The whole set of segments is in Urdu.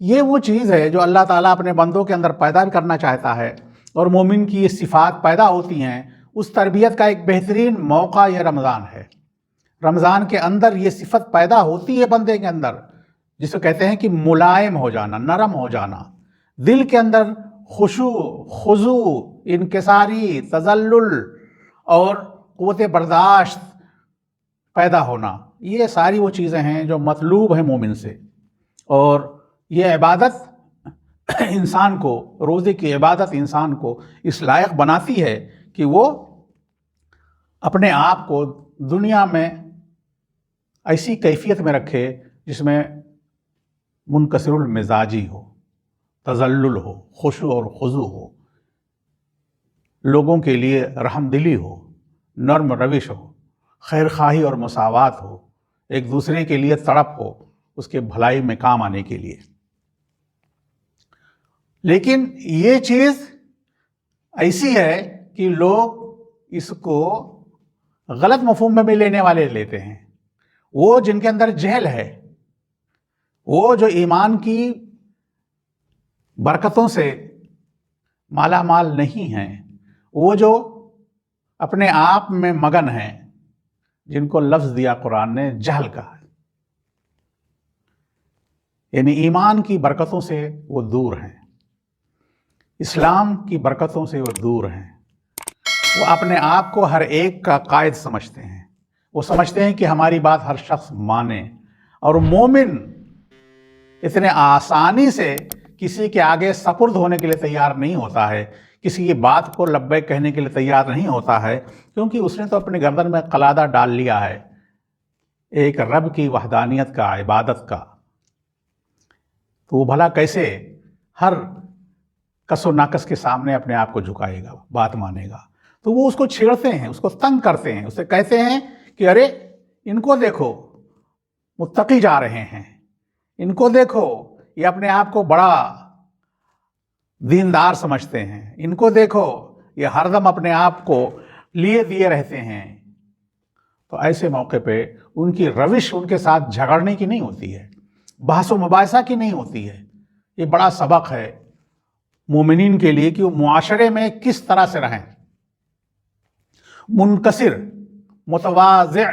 یہ وہ چیز ہے جو اللہ تعالیٰ اپنے بندوں کے اندر پیدا کرنا چاہتا ہے، اور مومن کی یہ صفات پیدا ہوتی ہیں۔ اس تربیت کا ایک بہترین موقع یہ رمضان ہے۔ رمضان کے اندر یہ صفت پیدا ہوتی ہے بندے کے اندر، جسے کہتے ہیں کہ ملائم ہو جانا، نرم ہو جانا، دل کے اندر خشوع، خضوع، انکساری، تذلل اور قوت برداشت پیدا ہونا۔ یہ ساری وہ چیزیں ہیں جو مطلوب ہیں مومن سے، اور یہ عبادت انسان کو، روزے کی عبادت انسان کو اس لائق بناتی ہے کہ وہ اپنے آپ کو دنیا میں ایسی کیفیت میں رکھے جس میں منکسر المزاجی ہو، تذلل ہو، خشوع اور خضوع ہو، لوگوں کے لیے رحم دلی ہو، نرم روش ہو، خیر خواہی اور مساوات ہو، ایک دوسرے کے لیے تڑپ ہو، اس کے بھلائی میں کام آنے کے لیے۔ لیکن یہ چیز ایسی ہے کہ لوگ اس کو غلط مفہوم میں بھی لینے والے لیتے ہیں۔ وہ جن کے اندر جہل ہے، وہ جو ایمان کی برکتوں سے مالا مال نہیں ہیں، وہ جو اپنے آپ میں مگن ہیں، جن کو لفظ دیا قرآن نے جہل کا ہے، یعنی ایمان کی برکتوں سے وہ دور ہیں، اسلام کی برکتوں سے وہ دور ہیں۔ وہ اپنے آپ کو ہر ایک کا قائد سمجھتے ہیں، وہ سمجھتے ہیں کہ ہماری بات ہر شخص مانے، اور مومن اتنے آسانی سے کسی کے آگے سپرد ہونے کے لیے تیار نہیں ہوتا ہے، کسی کی بات کو لبیک کہنے کے لیے تیار نہیں ہوتا ہے، کیونکہ اس نے تو اپنے گردن میں قلادہ ڈال لیا ہے ایک رب کی وحدانیت کا، عبادت کا۔ تو وہ بھلا کیسے ہر کس و ناقص کے سامنے اپنے آپ کو جھکائے گا، بات مانے گا؟ تو وہ اس کو چھیڑتے ہیں، اس کو تنگ کرتے ہیں، اسے کہتے ہیں کہ ارے ان کو دیکھو متقی جا رہے ہیں، ان کو دیکھو یہ اپنے آپ کو بڑا دیندار سمجھتے ہیں، ان کو دیکھو یہ ہر دم اپنے آپ کو لیے دیے رہتے ہیں۔ تو ایسے موقع پہ ان کی روش ان کے ساتھ جھگڑنے کی نہیں ہوتی ہے، بحث و مباحثہ کی نہیں ہوتی ہے۔ یہ بڑا سبق ہے مومنین کے لیے کہ وہ معاشرے میں کس طرح سے رہیں، منکسر، متواضع،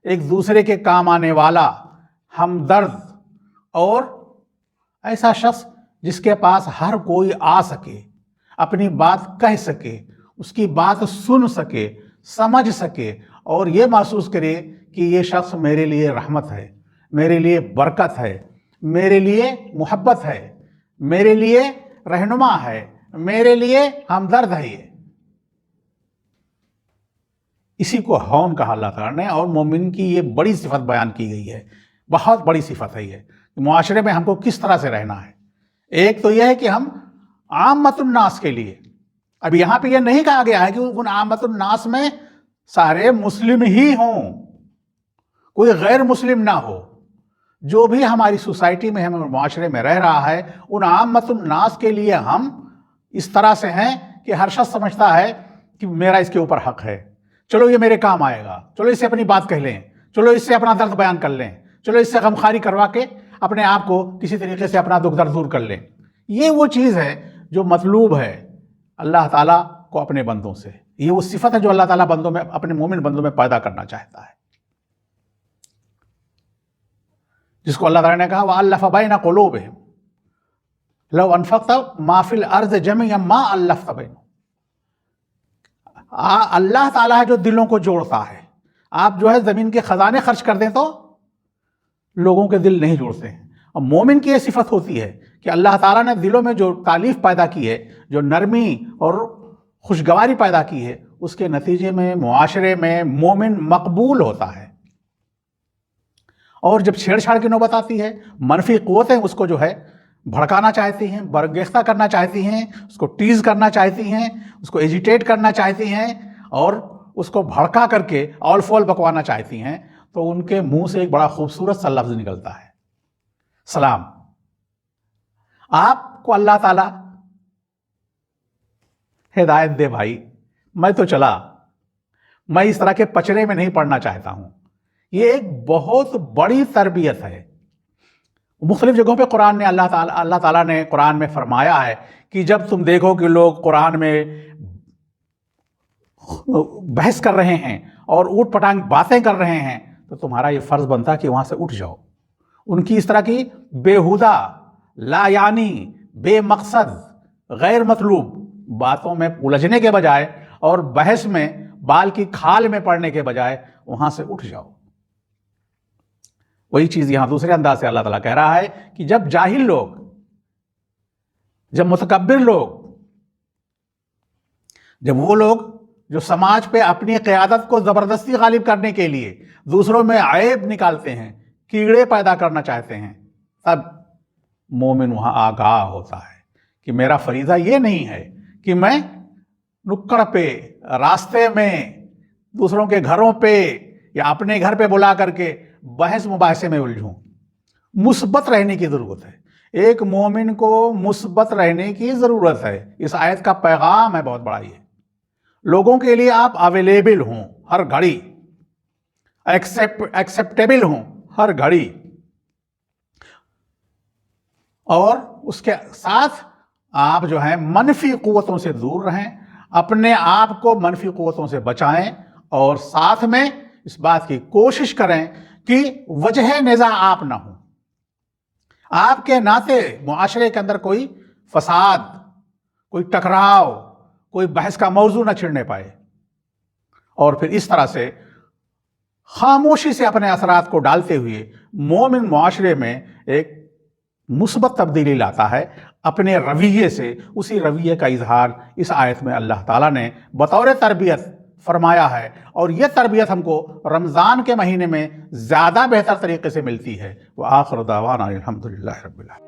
ایک دوسرے کے کام آنے والا، ہمدرد، اور ایسا شخص جس کے پاس ہر کوئی آ سکے، اپنی بات کہہ سکے، اس کی بات سن سکے، سمجھ سکے، اور یہ محسوس کرے کہ یہ شخص میرے لیے رحمت ہے، میرے لیے برکت ہے، میرے لیے محبت ہے، میرے لیے رہنما ہے، میرے لیے ہمدرد ہے۔ یہ اسی کو ہون کہا اللہ تعالیٰ نے، اور مومن کی یہ بڑی صفت بیان کی گئی ہے، بہت بڑی صفت ہے یہ، کہ معاشرے میں ہم کو کس طرح سے رہنا ہے۔ ایک تو یہ ہے کہ ہم عامت الناس کے لیے، اب یہاں پہ یہ نہیں کہا گیا ہے کہ ان عامت الناس میں سارے مسلم ہی ہوں، کوئی غیر مسلم نہ ہو، جو بھی ہماری سوسائٹی میں ہم معاشرے میں رہ رہا ہے، ان عامت الناس کے لیے ہم اس طرح سے ہیں کہ ہر شخص سمجھتا ہے کہ میرا اس کے اوپر حق ہے، چلو یہ میرے کام آئے گا، چلو اس سے اپنی بات کہہ لیں، چلو اس سے اپنا درد بیان کر لیں، چلو اس سے غمخواری کروا کے اپنے آپ کو کسی طریقے سے اپنا دکھ درد دور کر لیں۔ یہ وہ چیز ہے جو مطلوب ہے اللہ تعالیٰ کو اپنے بندوں سے، یہ وہ صفت ہے جو اللہ تعالیٰ بندوں میں، اپنے مومن بندوں میں پیدا کرنا چاہتا ہے، جس کو اللہ تعالیٰ نے کہا وَأَلَّفَ بَيْنَ قُلُوبِهِمْ لَوْ أَنفَقْتَ مَا فِي الْأَرْضِ جَمِيعًا مَا أَلَّفْتَ بَيْنَهُمْ۔ اللہ تعالیٰ ہے جو دلوں کو جوڑتا ہے، آپ جو ہے زمین کے خزانے خرچ کر دیں تو لوگوں کے دل نہیں جوڑتے ہیں۔ اور مومن کی یہ صفت ہوتی ہے کہ اللہ تعالیٰ نے دلوں میں جو تالیف پیدا کی ہے، جو نرمی اور خوشگواری پیدا کی ہے، اس کے نتیجے میں معاشرے میں مومن مقبول ہوتا ہے۔ اور جب چھیڑ چھاڑ کی نوبت آتی ہے، منفی قوتیں اس کو جو ہے بھڑکانا چاہتی ہیں، برگیختہ کرنا چاہتی ہیں، اس کو ٹیز کرنا چاہتی ہیں، اس کو ایجیٹیٹ کرنا چاہتی ہیں، اور اس کو بھڑکا کر کے اول فول بکوانا چاہتی ہیں، تو ان کے منہ سے ایک بڑا خوبصورت سا لفظ نکلتا ہے، سلام۔ آپ کو اللہ تعالیٰ ہدایت دے بھائی، میں تو چلا، میں اس طرح کے پچڑے میں نہیں پڑنا چاہتا ہوں۔ یہ ایک بہت بڑی تربیت ہے، مختلف جگہوں پہ قرآن نے اللہ تعالیٰ نے قرآن میں فرمایا ہے کہ جب تم دیکھو کہ لوگ قرآن میں بحث کر رہے ہیں اور اوٹ پٹانگ باتیں کر رہے ہیں تو تمہارا یہ فرض بنتا کہ وہاں سے اٹھ جاؤ. ان کی اس طرح کی بیہودہ، لا یعنی، بے مقصد، غیر مطلوب باتوں میں الجھنے کے بجائے اور بحث میں بال کی کھال میں پڑنے کے بجائے وہاں سے اٹھ جاؤ. وہی چیز یہاں دوسرے انداز سے اللہ تعالیٰ کہہ رہا ہے کہ جب جاہل لوگ، جب متکبر لوگ، جب وہ لوگ جو سماج پہ اپنی قیادت کو زبردستی غالب کرنے کے لیے دوسروں میں عیب نکالتے ہیں، کیڑے پیدا کرنا چاہتے ہیں، تب مومن وہاں آگاہ ہوتا ہے کہ میرا فریضہ یہ نہیں ہے کہ میں نکڑ پہ، راستے میں، دوسروں کے گھروں پہ یا اپنے گھر پہ بلا کر کے بحث مباحثے میں الجھوں. مثبت رہنے کی ضرورت ہے. ایک مومن کو مثبت رہنے کی ضرورت ہے. اس آیت کا پیغام ہے بہت بڑا. یہ لوگوں کے لیے آپ اویلیبل ہوں ہر گھڑی، ایکسیپٹیبل ہوں ہر گھڑی، اور اس کے ساتھ آپ جو ہیں منفی قوتوں سے دور رہیں، اپنے آپ کو منفی قوتوں سے بچائیں، اور ساتھ میں اس بات کی کوشش کریں کہ وجہ نزاع آپ نہ ہوں. آپ کے ناطے معاشرے کے اندر کوئی فساد، کوئی ٹکراؤ، کوئی بحث کا موضوع نہ چھڑنے پائے. اور پھر اس طرح سے خاموشی سے اپنے اثرات کو ڈالتے ہوئے مومن معاشرے میں ایک مثبت تبدیلی لاتا ہے اپنے رویے سے. اسی رویے کا اظہار اس آیت میں اللہ تعالیٰ نے بطور تربیت فرمایا ہے، اور یہ تربیت ہم کو رمضان کے مہینے میں زیادہ بہتر طریقے سے ملتی ہے. وآخر دعوانا الحمدللہ رب العالمین.